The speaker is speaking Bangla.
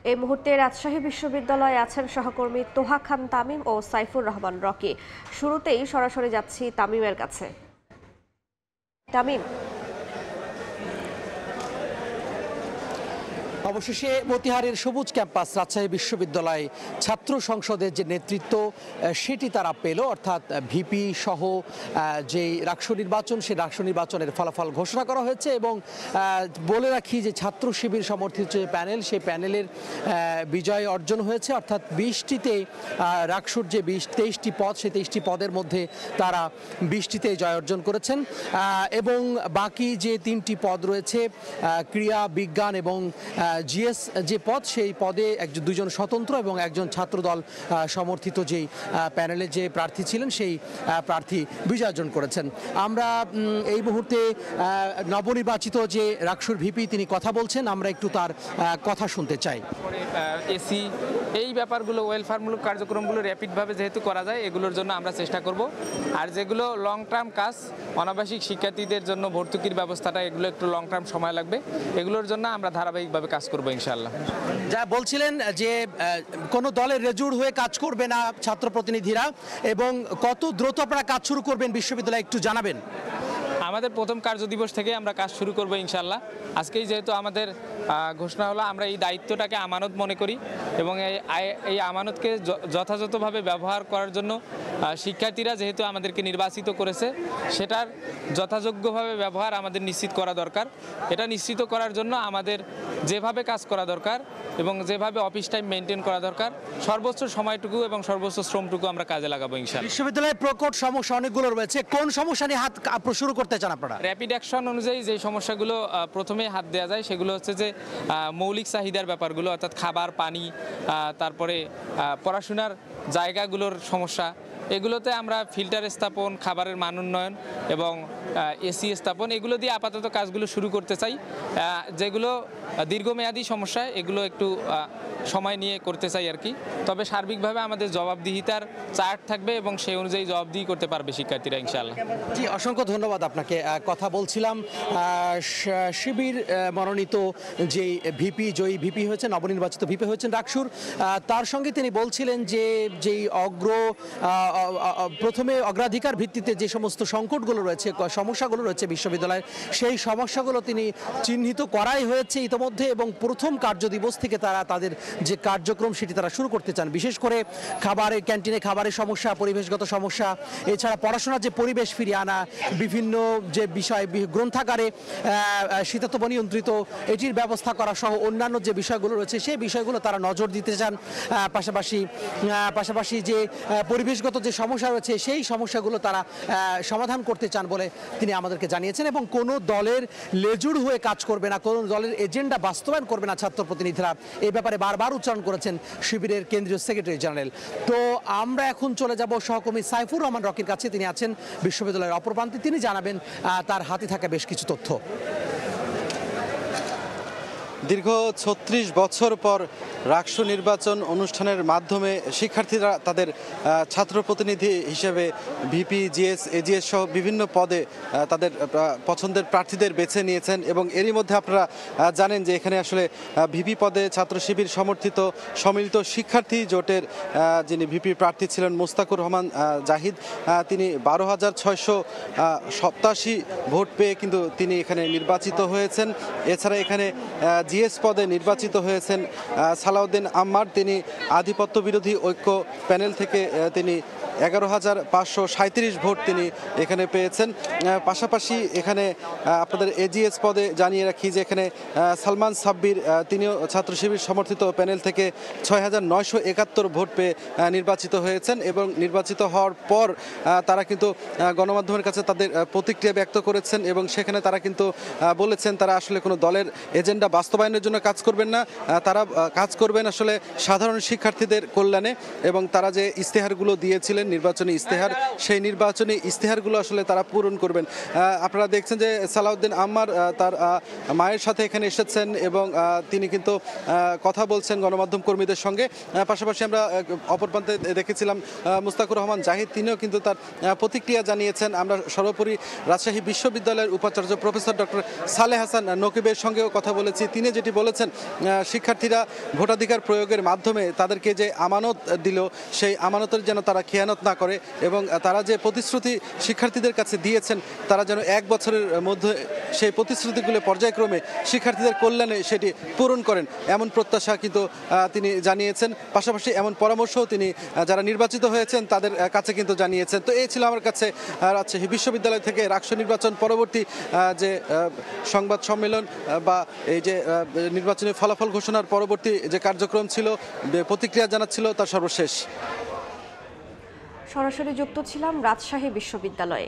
এই মুহূর্তে রাজশাহী বিশ্ববিদ্যালয়ে আছেন সহকর্মী তোহা খান তামিম ও সাইফুর রহমান রকি। শুরুতেই সরাসরি যাচ্ছি তামিমের কাছে। তামিম, অবশেষে মতিহারের সবুজ ক্যাম্পাস রাজশাহী বিশ্ববিদ্যালয় ছাত্র সংসদের যে নেতৃত্ব সেটি তারা পেল, অর্থাৎ ভিপি সহ যে রাকসু নির্বাচন, সেই রাকসু নির্বাচনের ফলাফল ঘোষণা করা হয়েছে। এবং বলে রাখি যে ছাত্র শিবির সমর্থিত যে প্যানেল, সেই প্যানেলের বিজয় অর্জন হয়েছে, অর্থাৎ 20টিতে রাকসুর যে 23টি পদ, সেই 23টি পদের মধ্যে তারা 20টিতে জয় অর্জন করেছেন। এবং বাকি যে 3টি পদ রয়েছে, ক্রিয়া বিজ্ঞান এবং জিএস যে পদ, সেই পদে দুজন স্বতন্ত্র এবং একজন ছাত্রদল সমর্থিত যেই প্যানেলে যে প্রার্থী ছিলেন সেই প্রার্থী বিজয় অর্জন করেছেন। আমরা এই মুহূর্তে নবনির্বাচিত যে রাকসুর ভিপি তিনি কথা বলছেন, আমরা একটু তার কথা শুনতে চাই। এসি এই ব্যাপারগুলো ওয়েলফেয়ারমূলক কার্যক্রমগুলো র্যাপিডভাবে যেহেতু করা যায়, এগুলোর জন্য আমরা চেষ্টা করব। আর যেগুলো লং টার্ম কাজ, অনাবাসিক শিক্ষার্থীদের জন্য ভর্তুকির ব্যবস্থাটা, এগুলো একটু লং টার্ম সময় লাগবে, এগুলোর জন্য আমরা ধারাবাহিকভাবে কাজ করবো ইনশাআল্লাহ। যা বলছিলেন যে কোনো দলের রেজুড় হয়ে কাজ করবে না ছাত্র প্রতিনিধিরা, এবং কত দ্রুত আপনারা কাজ শুরু করবেন বিশ্ববিদ্যালয়ে একটু জানাবেন। আমাদের প্রথম কার্যদিবস থেকে আমরা কাজ শুরু করবো ইনশাআল্লাহ। আজকেই যেহেতু আমাদের ঘোষণা হলো, আমরা এই দায়িত্বটাকে আমানত মনে করি এবং এই আমানতকে যথাযথভাবে ব্যবহার করার জন্য শিক্ষার্থীরা যেহেতু আমাদেরকে নির্বাচিত করেছে, সেটার যথাযোগ্যভাবে ব্যবহার আমাদের নিশ্চিত করা দরকার। এটা নিশ্চিত করার জন্য আমাদের যেভাবে কাজ করা দরকার এবং যেভাবে অফিস টাইম মেনটেন করা দরকার, সর্বোচ্চ সময়টুকু এবং সর্বোচ্চ শ্রমটুকু আমরা কাজে লাগাবো ইনশাআল্লাহ। বিশ্ববিদ্যালয়ের প্রকট সমস্যা অনেকগুলো রয়েছে, কোন সমস্যা নিয়ে হাত শুরু করতে চান আপনারা? র্যাপিড অ্যাকশন অনুযায়ী যে সমস্যাগুলো প্রথমেই হাত দেওয়া যায়, সেগুলো হচ্ছে যে মৌলিক চাহিদার ব্যাপারগুলো, অর্থাৎ খাবার, পানি, তারপরে পড়াশোনার জায়গাগুলোর সমস্যা, এগুলোতে আমরা ফিল্টার স্থাপন, খাবারের মান উন্নয়ন এবং এসি স্থাপন, এগুলো দিয়ে আপাতত কাজগুলো শুরু করতে চাই। যেগুলো দীর্ঘমেয়াদী সমস্যা, এগুলো একটু সময় নিয়ে করতে চাই আর কি। তবে সার্বিকভাবে আমাদের জবাবদিহিতার চার্ট থাকবে এবং সেই অনুযায়ী জবাবদিহি করতে পারবে শিক্ষার্থীরা ইনশাআল্লাহ। জি, অসংখ্য ধন্যবাদ আপনাকে। কথা বলছিলাম শিবির মনোনীত যেই ভিপি, জয়ী ভিপি হয়েছেন, নবনির্বাচিত ভিপি হয়েছেন রাকসুর, তার সঙ্গে তিনি বলছিলেন যে যেই প্রথমে অগ্রাধিকার ভিত্তিতে যে সমস্ত সংকটগুলো রয়েছে, সমস্যাগুলো রয়েছে বিশ্ববিদ্যালয়ের, সেই সমস্যাগুলো তিনি চিহ্নিত করাই হয়েছে ইতোমধ্যে, এবং প্রথম কার্যদিবস থেকে তারা তাদের যে কার্যক্রম সেটি তারা শুরু করতে চান। বিশেষ করে খাবারের, ক্যান্টিনে খাবারের সমস্যা, পরিবেশগত সমস্যা, এছাড়া পড়াশোনার যে পরিবেশ ফিরিয়ে আনা, বিভিন্ন যে বিষয়, গ্রন্থাগারে শীতাতপ নিয়ন্ত্রিত এটির ব্যবস্থা করা সহ অন্যান্য যে বিষয়গুলো রয়েছে, সেই বিষয়গুলো তারা নজর দিতে চান। পাশাপাশি যে পরিবেশগত যে সমস্যা রয়েছে, সেই সমস্যাগুলো তারা সমাধান করতে চান বলে তিনি আমাদেরকে জানিয়েছেন। এবং কোনো দলের লেজুড় হয়ে কাজ করবে না, কোনো দলের এজেন্ডা বাস্তবায়ন করবে না ছাত্র প্রতিনিধিরা, এই ব্যাপারে বারবার উচ্চারণ করেছেন শিবিরের কেন্দ্রীয় সেক্রেটারি জেনারেল। তো আমরা এখন চলে যাব সহকর্মী সাইফুর রহমান রকির কাছে। তিনি আছেন বিশ্ববিদ্যালয়ের অপর প্রান্তে, তিনি জানাবেন তার হাতে থাকা বেশ কিছু তথ্য। দীর্ঘ 36 বছর পর রাকসু নির্বাচন অনুষ্ঠানের মাধ্যমে শিক্ষার্থীরা তাদের ছাত্র প্রতিনিধি হিসেবে ভিপি, জিএস, এজিএস সহ বিভিন্ন পদে তাদের পছন্দের প্রার্থীদের বেছে নিয়েছেন। এবং এরই মধ্যে আপনারা জানেন যে এখানে আসলে ভিপি পদে ছাত্র শিবির সমর্থিত সম্মিলিত শিক্ষার্থী জোটের যিনি ভিপি প্রার্থী ছিলেন মুস্তাকুর রহমান জাহিদ, তিনি 12,687 ভোট পেয়ে কিন্তু তিনি এখানে নির্বাচিত হয়েছেন। এছাড়া এখানে জিএস পদে নির্বাচিত হয়েছেন সালাউদ্দিন আম্মার, তিনি আধিপত্য বিরোধী ঐক্য প্যানেল থেকে তিনি 11,537 ভোট তিনি এখানে পেয়েছেন। পাশাপাশি এখানে আপনাদের এজিএস পদে জানিয়ে রাখি যে এখানে সালমান সাব্বির, তিনিও ছাত্র শিবির সমর্থিত প্যানেল থেকে 6,971 ভোট পেয়ে নির্বাচিত হয়েছেন। এবং নির্বাচিত হওয়ার পর তারা কিন্তু গণমাধ্যমের কাছে তাদের প্রতিক্রিয়া ব্যক্ত করেছেন এবং সেখানে তারা কিন্তু বলেছেন তারা আসলে কোনো দলের এজেন্ডা বাস্তবায়নের জন্য কাজ করবেন না, তারা কাজ করবেন আসলে সাধারণ শিক্ষার্থীদের কল্যাণে। এবং তারা যে ইস্তেহারগুলো দিয়েছিলেন, নির্বাচনী ইস্তেহার, সেই নির্বাচনী ইস্তেহারগুলো আসলে তারা পূরণ করবেন। আপনারা দেখছেন যে সালাউদ্দিন আম্মার তার মায়ের সাথে এখানে এসেছেন এবং তিনি কিন্তু কথা বলছেন গণমাধ্যম কর্মীদের সঙ্গে। পাশাপাশি আমরা অপর প্রান্তে দেখেছিলাম মুস্তাকুর রহমান জাহিদ, তিনিও কিন্তু তার প্রতিক্রিয়া জানিয়েছেন। আমরা সর্বোপরি রাজশাহী বিশ্ববিদ্যালয়ের উপাচার্য প্রফেসর ডক্টর সালেহ হাসান নকিবের সঙ্গেও কথা বলেছি। তিনি ব্রিফিংয়ে যেটি বলেছেন, শিক্ষার্থীরা ভোটাধিকার প্রয়োগের মাধ্যমে তাদেরকে যে আমানত দিল সেই আমানতের যেন তারা খেয়ানত না করে এবং তারা যে প্রতিশ্রুতি শিক্ষার্থীদের কাছে দিয়েছেন তারা যেন 1 বছরের মধ্যে সেই প্রতিশ্রুতিগুলো পর্যায়ক্রমে শিক্ষার্থীদের কল্যাণে সেটি পূরণ করেন এমন প্রত্যাশা কিন্তু তিনি জানিয়েছেন। পাশাপাশি এমন পরামর্শও তিনি যারা নির্বাচিত হয়েছেন তাদের কাছে কিন্তু জানিয়েছেন। তো এই ছিল আমার কাছে রাজশাহী বিশ্ববিদ্যালয় থেকে রাকসু নির্বাচন পরবর্তী যে সংবাদ সম্মেলন বা এই যে নির্বাচনী ফলাফল ঘোষণার পরবর্তী যে কার্যক্রম ছিল, প্রতিক্রিয়া জানাচ্ছিল তার সর্বশেষ। সরাসরি যুক্ত ছিলাম রাজশাহী বিশ্ববিদ্যালয়ে।